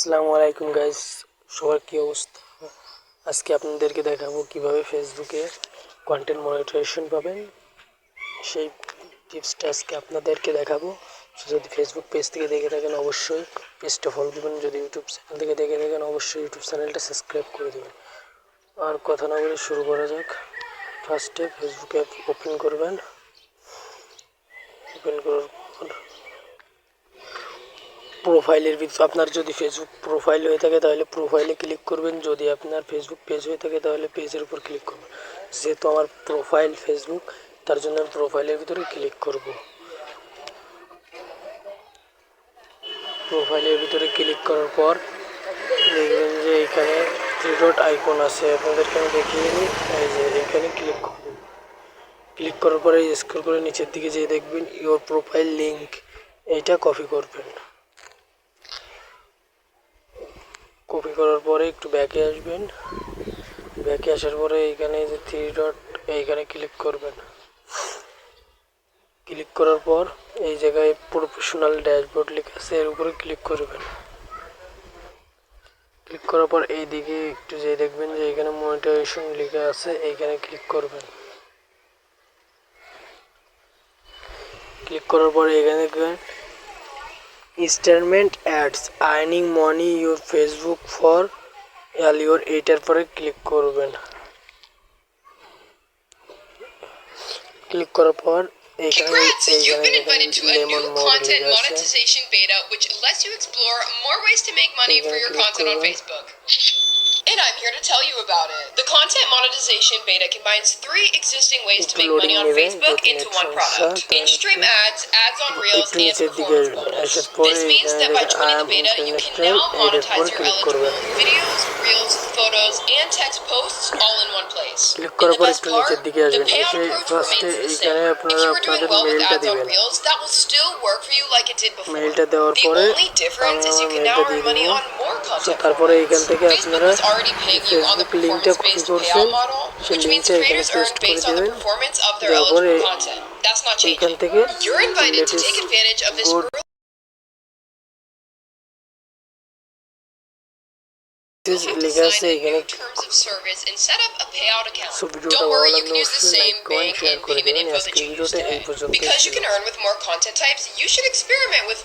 আসসালামু আলাইকুম গাইস, সবার কি অবস্থা? আজকে আপনাদেরকে দেখাবো কিভাবে ফেসবুকে কন্টেন্ট মনিটাইজেশন পাবেন। সেই টিপসটা আজকে আপনাদেরকে দেখাবো। যদি ফেসবুক পেজ থেকে দেখে থাকেন অবশ্যই পেজটা ফলো দেবেন, যদি ইউটিউব চ্যানেল থেকে দেখে থাকেন অবশ্যই ইউটিউব চ্যানেলটা সাবস্ক্রাইব করে দেবেন। আর কথা না বলে শুরু করা যাক। ফার্স্টে ফেসবুক অ্যাপ ওপেন করবেন। ওপেন করার পর প্রোফাইলের ভিতর আপনার যদি ফেসবুক প্রোফাইল হয়ে থাকে তাহলে প্রোফাইলে ক্লিক করবেন, যদি আপনার ফেসবুক পেজ হয়ে থাকে তাহলে পেজের উপর ক্লিক করবেন। যেহেতু আমার প্রোফাইল ফেসবুক, তার জন্য আমি প্রোফাইলের ভিতরে ক্লিক করব। প্রোফাইলের ভিতরে ক্লিক করার পর দেখবেন যে এখানে থ্রি ডট আইকন আছে, আপনাদেরকে আমি দেখিয়ে দিই। এই যে এখানে ক্লিক করবেন। ক্লিক করার পরে স্ক্রল করে নিচের দিকে যেয়ে দেখবেন ইওর প্রোফাইল লিঙ্ক, এইটা কপি করবেন। কপি করার পরে একটু ব্যাকে আসবেন। ব্যাকে আসার পরে এইখানে যে থ্রি ডট, এইখানে ক্লিক করবেন। ক্লিক করার পর এই জায়গায় প্রফেশনাল ড্যাশবোর্ড লেখা আছে, এর উপরে ক্লিক করবেন। ক্লিক করার পর এই দিকে একটু যে দেখবেন যে এখানে মনিটাইজেশন লেখা আছে, এইখানে ক্লিক করবেন। ক্লিক করার পরে এখানে দেখবেন instalment ads earning money your Facebook for all your, এইটার পরে ক্লিক করবেন। ক্লিক করার পর Congrats! You've been invited to a new content monetization beta which lets you explore more ways to make money for your content on Facebook. And I'm here to tell you about it. The content monetization beta combines 3 existing ways to make money on Facebook into one product: in-stream ads, ads on Reels, and performance bonus. This means that by joining the beta, you can now monetize your eligible videos, Reels, photos, and text posts all in one place. And the best part, the payout approach remains the same. If you are doing well with ads on Reels, that will still work for you like it did before. The only difference is you can now earn money on more content formats. Facebook was already paying you on the performance-based payout model, which means creators earn based on the performance of their eligible content. That's not changing. You're invited to take advantage of this early sign a new terms of service and set up a payout account. Don't worry, you can use the same bank and payment info that you used today. Because you can earn with more content types, you should experiment with